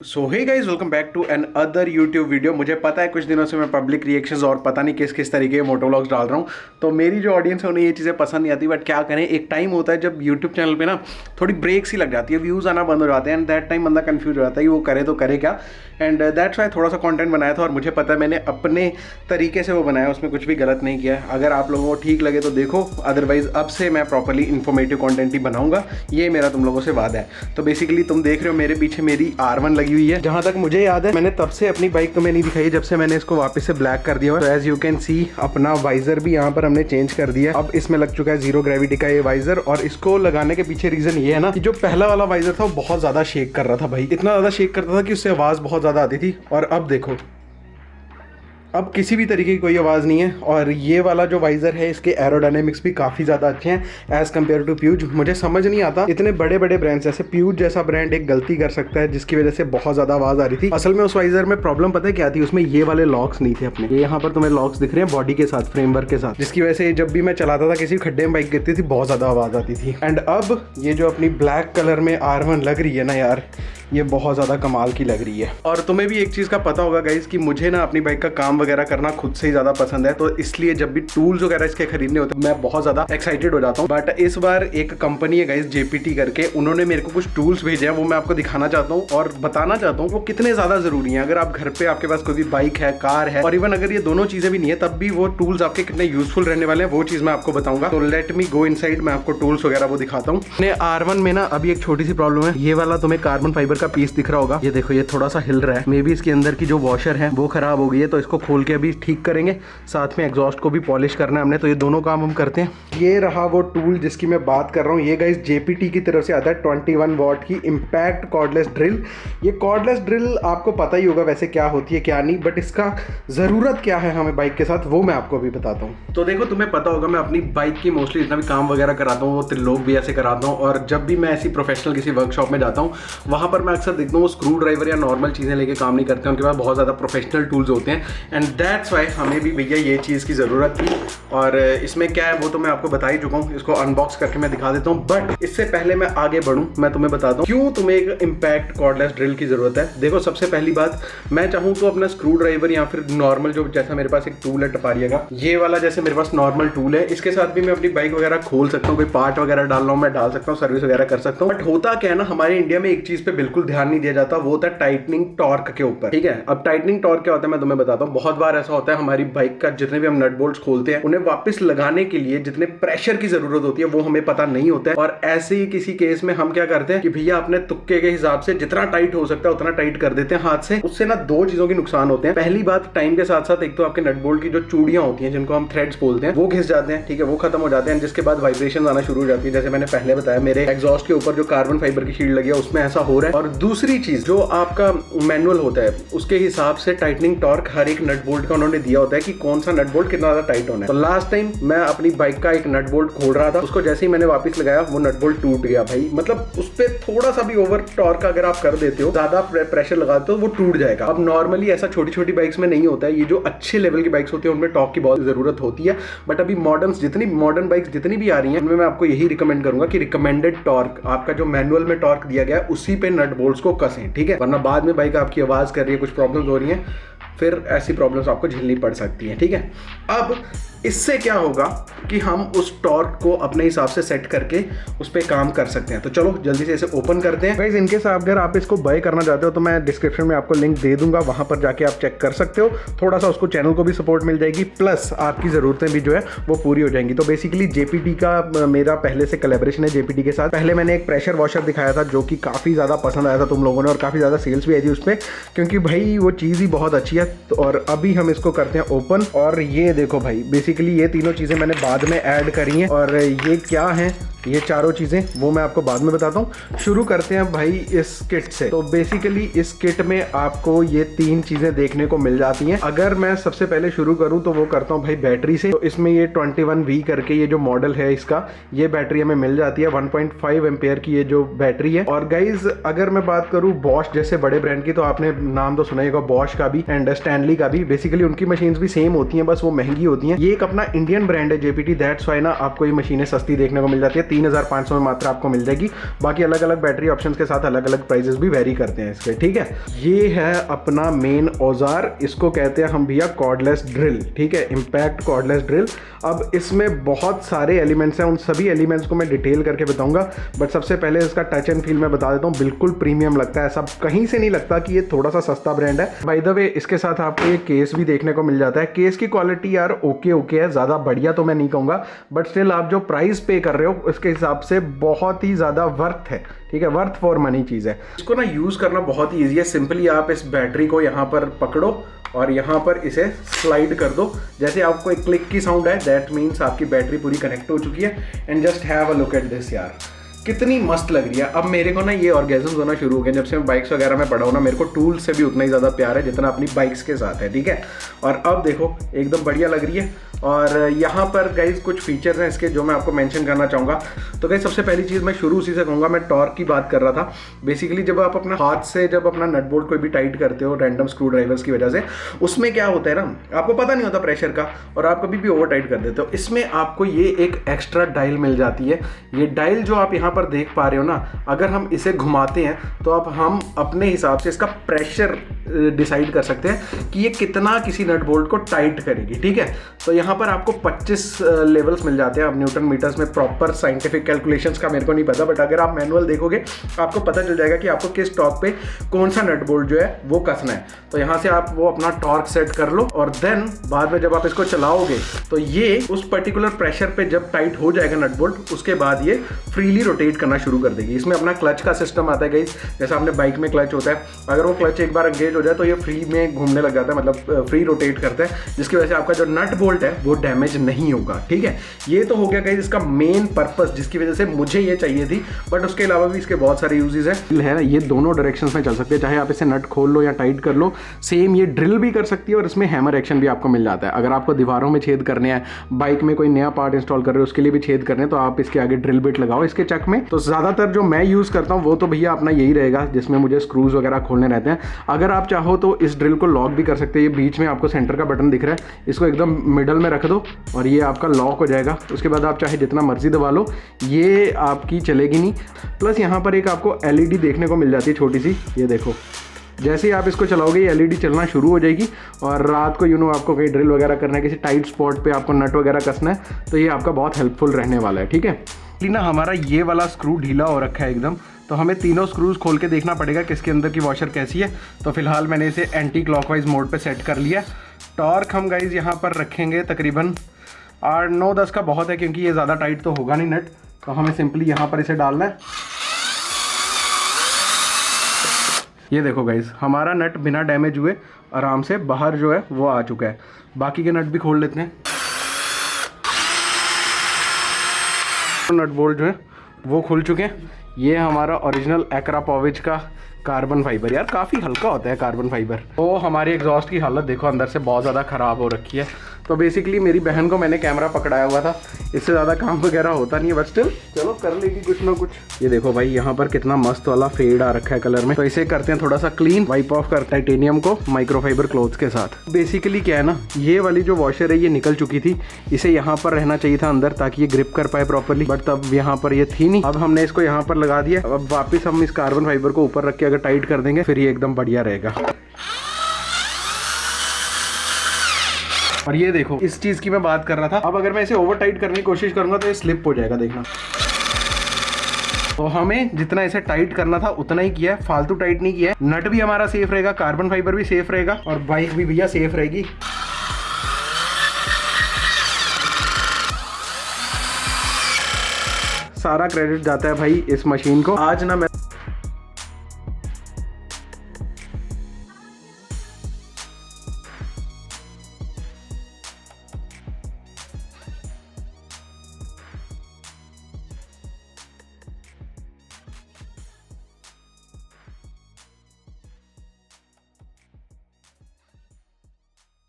So hey guys welcome back to another YouTube video. मुझे पता है कुछ दिनों से मैं पब्लिक रिएक्शंस और पता नहीं किस किस तरीके के मोटोव्लॉग्स डाल रहा हूँ, तो मेरी जो ऑडियंस है उन्हें ये चीज़ें पसंद नहीं आती। बट क्या करें, एक टाइम होता है जब यूट्यूब चैनल पे ना थोड़ी ब्रेक सी लग जाती है, व्यूज़ आना बंद हो जाते हैं एंड दैट टाइम बंदा कंफ्यूज हो जाता है कि वो करे तो करे क्या। एंड दैट्स वाई थोड़ा सा कंटेंट बनाया था और मुझे पता है मैंने अपने तरीके से वो बनाया, उसमें कुछ भी गलत नहीं किया है। अगर आप लोगों को ठीक लगे तो देखो, अदरवाइज अब से मैं प्रॉपर्ली इन्फॉर्मेटिव कंटेंट ही बनाऊंगा, ये मेरा तुम लोगों से वादा है। तो बेसिकली तुम देख रहे हो मेरे पीछे मेरी R1 लगी हुई है। जहाँ तक मुझे याद है मैंने तब से अपनी बाइक तुम्हें नहीं दिखाई जब से मैंने इसको वापस से ब्लैक कर दिया। तो एज यू कैन सी अपना वाइजर भी यहाँ पर हमने चेंज कर दिया। अब इसमें लग चुका है जीरो ग्रेविटी का ये वाइजर, और इसको लगाने के पीछे रीजन ये है ना कि जो पहला वाला वाइजर था वो बहुत ज्यादा शेक कर रहा था भाई, इतना ज्यादा शेक करता था कि उससे आवाज बहुत ज्यादा आती थी। और अब देखो, अब किसी भी तरीके की कोई आवाज़ नहीं है। और ये वाला जो वाइज़र है इसके एरोडायनेमिक्स भी काफ़ी ज़्यादा अच्छे हैं एज़ कम्पेयर टू प्यूज। मुझे समझ नहीं आता इतने बड़े बड़े ब्रांड्स जैसे प्यूज जैसा ब्रांड एक गलती कर सकता है जिसकी वजह से बहुत ज़्यादा आवाज़ आ रही थी। असल में उस वाइज़र में प्रॉब्लम पता है क्या थी, उसमें ये वाले लॉक्स नहीं थे अपने। ये यहाँ पर तुम्हें लॉक्स दिख रहे हैं बॉडी के साथ, फ्रेमवर्क के साथ, जिसकी वजह से जब भी मैं चलाता था किसी खड्डे में बाइक गिरती थी बहुत ज़्यादा आवाज़ आती थी। एंड अब ये जो अपनी ब्लैक कलर में R1 लग रही है ना यार, ये बहुत ज़्यादा कमाल की लग रही है। और तुम्हें भी एक चीज़ का पता होगा गाइस कि मुझे ना अपनी बाइक का काम वगैरह करना खुद से ही ज़्यादा पसंद है, तो इसलिए जब भी टूल्स वगैरह इसके खरीदने होते हैं मैं बहुत ज़्यादा एक्साइटेड हो जाता हूँ। बट इस बार एक कंपनी है गाइस JPT करके, उन्होंने मेरे को कुछ टूल्स भेजे हैं, वो मैं आपको दिखाना चाहता हूँ और बताना चाहता हूँ वो कितने ज़्यादा ज़रूरी हैं। अगर आप घर पे आपके पास कोई भी बाइक है, कार है, और इवन अगर ये दोनों चीज़ें भी नहीं है तब भी वो टूल्स आपके कितने यूजफुल रहने वाले हैं वो चीज़ मैं आपको बताऊंगा। तो लेट मी गो इनसाइड, मैं आपको टूल्स वगैरह वो दिखाता हूँ। R1 में ना अभी एक छोटी सी प्रॉब्लम है, ये वाला तुम्हें कार्बन फाइबर का पीस दिख रहा होगा, ये देखो ये थोड़ा सा हिल रहा है। मे बी इसके अंदर की जो वॉशर है वो खराब हो गई है, तो इसको खोल के अभी ठीक करेंगे। साथ में एग्जॉस्ट को भी पॉलिश करना है हमने, तो ये दोनों काम हम करते हैं। ये रहा वो टूल जिसकी मैं बात कर रहा हूँ। ये गाइस JPT की तरफ से आता है 21 वॉट की इम्पैक्ट कॉर्डलेस ड्रिल। ये कॉर्डलेस ड्रिल आपको पता ही होगा वैसे क्या होती है क्या नहीं, बट इसका ज़रूरत क्या है हमें बाइक के साथ वो मैं आपको अभी बताता हूँ। तो देखो तुम्हें पता होगा मैं अपनी बाइक की मोस्टली जितना भी काम वगैरह कराता हूँ वो त्रिलोक भी ऐसे कराता हूँ, और जब भी मैं ऐसी प्रोफेशनल किसी वर्कशॉप में जाता हूँ वहाँ पर मैं अक्सर देखता हूँ वो स्क्रू ड्राइवर या नॉर्मल चीज़ें लेके काम नहीं करते हैं, उनके पास बहुत ज़्यादा प्रोफेशनल टूल्स होते हैं। एंड दैट्स वाई हमें भी भैया ये चीज़ की ज़रूरत थी। और इसमें क्या है वो तो मैं आपको बता ही चुका हूँ, इसको अनबॉक्स करके मैं दिखा देता हूँ। बट इससे पहले मैं आगे बढ़ूँ मैं तुम्हें बताता हूँ क्यों तुम्हें एक इम्पैक्ट कॉर्डलेस ड्रिल की ज़रूरत है। देखो सबसे पहली बात, मैं चाहूँ तो अपना स्क्रू ड्राइवर या फिर नॉर्मल जो जैसा मेरे पास एक टूल है टपारिया का, ये वाला जैसे मेरे पास नॉर्मल टूल है, इसके साथ भी मैं अपनी बाइक वगैरह खोल सकता हूँ, कोई पार्ट वगैरह डालना हूँ मैं डाल सकता हूँ, सर्विस वगैरह कर सकता हूँ। बट होता क्या है ना, हमारे इंडिया में एक चीज़ पे बिल्कुल ध्यान नहीं दिया जाता, वो होता है टाइटनिंग टॉर्क के ऊपर। ठीक है, अब टाइटनिंग टॉर्क क्या होता है मैं तुम्हें बताता हूँ। बहुत बार ऐसा होता है हमारी बाइक का जितने भी हम नट बोल्ट्स खोलते हैं उन्हें वापस लगाने के लिए जितने प्रेशर की जरूरत होती है वो हमें पता नहीं होता है, और ऐसे ही किसी केस में हम क्या करते हैं कि भैया अपने तुक्के के हिसाब से जितना टाइट हो सकता है उतना टाइट कर देते हैं हाथ से। उससे ना दो चीजों के नुकसान होते हैं। पहली बात, टाइम के साथ साथ एक तो आपके नट बोल्ट की जो चूड़ियां होती हैं जिनको हम थ्रेड्स बोलते हैं वो घिस जाते हैं, ठीक है, वो खत्म हो जाते हैं, जिसके बाद वाइब्रेशन आना शुरू हो जाती है। जैसे मैंने पहले बताया मेरे एग्जॉस्ट के ऊपर जो कार्बन फाइबर की शील्ड लगी है उसमें ऐसा हो रहा है। और दूसरी चीज, जो आपका मैनुअल होता है उसके हिसाब से टाइटनिंग टॉर्क हर एक नट बोल्ट का उन्होंने दिया होता है कि कौन सा नट बोल्ट कितना ज्यादा टाइट होना है। तो लास्ट टाइम मैं अपनी बाइक का एक नट बोल्ट खोल रहा था, उसको जैसे ही मैंने वापस लगाया वो नट बोल्ट टूट गया भाई। मतलब उस पर थोड़ा सा भी ओवर टॉर्क अगर आप कर देते हो, ज्यादा प्रेशर लगाते हो, वो टूट जाएगा। अब नॉर्मली ऐसा छोटी छोटी बाइक्स में नहीं होता है, ये जो अच्छे लेवल की बाइक्स होती है उनमें टॉर्क की बहुत जरूरत होती है। बट अभी मॉडर्न बाइक्स जितनी भी आ रही हैं उनमें मैं आपको यही रिकमेंड करूंगा कि रिकमेंडेड टॉर्क आपका जो मैनुअल में टॉर्क दिया गया है उसी पे नट बोल्ट्स को कसें, ठीक है, वरना बाद में बाइक आपकी आवाज कर रही है, कुछ प्रॉब्लम्स हो रही हैं, फिर ऐसी प्रॉब्लम्स आपको झेलनी पड़ सकती हैं, ठीक है। अब इससे क्या होगा कि हम उस टॉर्क को अपने हिसाब से सेट करके उस पर काम कर सकते हैं। तो चलो जल्दी से इसे ओपन करते हैं। गाइस इनकेस अगर आप इसको बाय करना चाहते हो तो मैं डिस्क्रिप्शन में आपको लिंक दे दूंगा, वहां पर जाके आप चेक कर सकते हो। थोड़ा सा उसको चैनल को भी सपोर्ट मिल जाएगी, प्लस आपकी ज़रूरतें भी जो है वो पूरी हो जाएंगी। तो बेसिकली JPT का मेरा पहले से कोलैबोरेशन है JPT के साथ। पहले मैंने एक प्रेशर वॉशर दिखाया था जो कि काफ़ी ज़्यादा पसंद आया था तुम लोगों ने, और काफ़ी ज़्यादा सेल्स भी आई थी उस पर, क्योंकि भाई वो चीज़ ही बहुत अच्छी है। और अभी हम इसको करते हैं ओपन, और ये देखो भाई बेसिकली ये तीनों चीज़ें मैंने बाद में ऐड करी हैं। और ये क्या हैं, ये चारों चीज़ें वो मैं आपको बाद में बताता हूँ। शुरू करते हैं भाई इस किट से। तो बेसिकली इस किट में आपको ये तीन चीज़ें देखने को मिल जाती हैं। अगर मैं सबसे पहले शुरू करूँ तो वो करता हूँ भाई बैटरी से। तो इसमें ये 21V करके ये जो मॉडल है इसका, ये बैटरी हमें मिल जाती है 1.5 एम्पेयर की ये जो बैटरी है। और गाइज अगर मैं बात करूँ बॉश जैसे बड़े ब्रांड की, तो आपने नाम तो सुना ही होगा बॉश का भी एंड स्टैनली का भी। बेसिकली उनकी मशीन्स भी सेम होती हैं, बस वो महंगी होती हैं। ये एक अपना इंडियन ब्रांड है JPT, दैट्स वाई ना आपको ये मशीनें सस्ती देखने को मिल जाती है, 3500 में मात्र आपको मिल जाएगी। बाकी अलग अलग बैटरी ऑप्शंस के साथ अलग अलग प्राइजेस भी वेरी करते हैं इसके, ठीक है। ये है अपना मेन औजार, इसको कहते हैं हम भैया कॉर्डलेस ड्रिल, ठीक है, इम्पैक्ट कॉर्डलेस ड्रिल। अब इसमें बहुत सारे एलिमेंट्स हैं, उन सभी एलिमेंट्स को मैं डिटेल करके बताऊंगा, बट सबसे पहले इसका टच एंड फील मैं बता देता हूँ, बिल्कुल प्रीमियम लगता है, सब कहीं से नहीं लगता कि ये थोड़ा सा सस्ता ब्रांड है। बाय द वे इसके साथ आपको ये केस भी देखने को मिल जाता है। केस की क्वालिटी यार ओके है, ज़्यादा बढ़िया तो मैं नहीं कहूँगा, बट स्टिल आप जो प्राइस पे कर रहे हो उसके हिसाब से बहुत ही ज़्यादा वर्थ है, ठीक है, वर्थ फॉर मनी चीज़ है। इसको ना यूज़ करना बहुत ही ईजी है। सिंपली आप इस बैटरी को यहाँ पर पकड़ो और यहाँ पर इसे स्लाइड कर दो, जैसे आपको एक क्लिक की साउंड है, दैट मीन्स आपकी बैटरी पूरी कनेक्ट हो चुकी है। And just have a look at this यार, कितनी मस्त लग रही है। अब मेरे को ना ये ऑर्गेजम्स होना शुरू हो गए जब से मैं बाइक्स वगैरह में पढ़ा हूँ ना, मेरे को टूल्स से भी उतना ही ज़्यादा प्यार है जितना अपनी बाइक्स के साथ है, ठीक है। और अब देखो एकदम बढ़िया लग रही है। और यहाँ पर गाइज कुछ फीचर्स हैं इसके जो मैं आपको मेंशन करना चाहूँगा। तो गाइज सबसे पहली चीज़ मैं शुरू उसी से कहूँगा, मैं टॉर्क की बात कर रहा था। बेसिकली जब आप अपना हाथ से जब अपना नट बोल्ट कोई भी टाइट करते हो रैंडम स्क्रू ड्राइवर्स की वजह से, उसमें क्या होता है ना, आपको पता नहीं होता प्रेशर का और आप कभी भी ओवर टाइट कर देते हो। इसमें आपको ये एक एक्स्ट्रा डायल मिल जाती है। ये डायल जो आप यहाँ पर देख पा रहे हो ना, अगर हम इसे घुमाते हैं तो अब हम अपने हिसाब से इसका प्रेशर डिसाइड कर सकते हैं कि ये कितना किसी नट बोल्ट को टाइट करेगी, ठीक है। तो यहाँ पर आपको 25 लेवल्स मिल जाते हैं। अब न्यूटन मीटर्स में प्रॉपर साइंटिफिक कैलकुलेशंस का मेरे को नहीं पता, बट अगर आप मैनुअल देखोगे आपको पता चल जाएगा कि आपको किस टॉर्क पे कौन सा नट बोल्ट जो है वो कसना है। तो यहाँ से आप वो अपना टॉर्क सेट कर लो और देन बाद में जब आप इसको चलाओगे तो ये उस पर्टिकुलर प्रेशर पे जब टाइट हो जाएगा नट बोल्ट, उसके बाद ये फ्रीली रोटेट करना शुरू कर देगी। इसमें अपना क्लच का सिस्टम आता है गाइस, जैसा आपने बाइक में क्लच होता है, अगर वो क्लच एक बार एंगेज हो जाए तो ये फ्री में घूमने लग जाता है, मतलब फ्री रोटेट करता है, जिसकी वजह से आपका जो नट बोल्ट है वो डैमेज नहीं होगा, ठीक है। ये तो हो गया गाइस इसका मेन पर्पस जिसकी वजह से मुझे ये चाहिए थी, बट उसके अलावा भी इसके बहुत सारे यूजेस है। ये दोनों डायरेक्शंस में चल सकते हैं, चाहे आप इसे नट खोल लो या टाइट कर लो। सेम ये ड्रिल भी कर सकती है और इसमें हैमर एक्शन भी आपको मिल जाता है। अगर आपको दीवारों में छेद करने हैं, बाइक में कोई नया पार्ट इंस्टॉल कर रहे हो उसके लिए भी छेद करने हैं, तो आप इसके आगे ड्रिल बिट लगाओ इसके चक में। तो ज्यादातर जो मैं यूज करता हूँ वो तो भैया अपना यही रहेगा जिसमें मुझे स्क्रूज वगैरह खोलने रहते हैं। अगर आप चाहो तो इस ड्रिल को लॉक भी कर सकते हैं। ये बीच में आपको सेंटर का बटन दिख रहा है, इसको एकदम मिडल में रख दो और ये आपका लॉक हो जाएगा। उसके बाद आप चाहे जितना मर्जी दबा लो, ये आपकी चलेगी नहीं। प्लस यहाँ पर एक आपको LED देखने को मिल जाती है छोटी सी, ये देखो, जैसे ही आप इसको चलाओगे ये LED चलना शुरू हो जाएगी। और रात को आपको कहीं ड्रिल वगैरह करना है, किसी टाइट स्पॉट पे आपको नट वगैरह कसना है, तो ये आपका बहुत हेल्पफुल रहने वाला है, ठीक है। ना हमारा ये वाला स्क्रू ढीला हो रखा है एकदम, तो हमें तीनों स्क्रूज खोल के देखना पड़ेगा किसके अंदर की वॉशर कैसी है। तो फिलहाल मैंने इसे एंटी क्लॉकवाइज मोड पे सेट कर लिया। टॉर्क हम गाइज यहाँ पर रखेंगे तकरीबन 8-9-10 का बहुत है, क्योंकि ये ज़्यादा टाइट तो होगा नहीं नट। तो हमें सिंपली यहाँ पर इसे डालना है। ये देखो गाइज, हमारा नट बिना डैमेज हुए आराम से बाहर जो है वो आ चुका है। बाकी के नट भी खोल लेते हैं। नट बोल्ट जो है वो खुल चुके हैं। ये हमारा ओरिजिनल एक्रापोविच का कार्बन फाइबर, यार काफ़ी हल्का होता है कार्बन फाइबर। तो हमारी एग्जॉस्ट की हालत देखो अंदर से बहुत ज़्यादा ख़राब हो रखी है। तो बेसिकली मेरी बहन को मैंने कैमरा पकड़ाया हुआ था, इससे ज़्यादा काम वगैरह होता नहीं है, बट स्टिल चलो कर लेगी कुछ ना कुछ। ये देखो भाई, यहाँ पर कितना मस्त वाला फेड आ रखा है कलर में। तो इसे करते हैं थोड़ा सा क्लीन, वाइप ऑफ कर टाइटेनियम को माइक्रोफाइबर क्लॉथ्स के साथ। बेसिकली क्या है ना, ये वाली जो वॉशर है ये निकल चुकी थी, इसे यहाँ पर रहना चाहिए था अंदर ताकि ये ग्रिप कर पाए प्रॉपरली, बट तब यहाँ पर ये थी नहीं। अब हमने इसको यहाँ पर लगा दिया। अब वापस हम इस कार्बन फाइबर को ऊपर रख के अगर टाइट कर देंगे फिर ये एकदम बढ़िया रहेगा। और ये देखो, इस चीज की मैं बात कर रहा था। अब अगर मैं इसे ओवर टाइट करने की कोशिश करूंगा तो ये स्लिप हो जाएगा, देखना। तो हमें जितना इसे टाइट करना था उतना ही किया है, फालतू टाइट नहीं किया है। नट भी हमारा सेफ रहेगा, कार्बन फाइबर भी सेफ रहेगा और बाइक भी भैया सेफ रहेगी। सारा क्रेडिट जाता है भाई इस मशीन को। आज ना मैं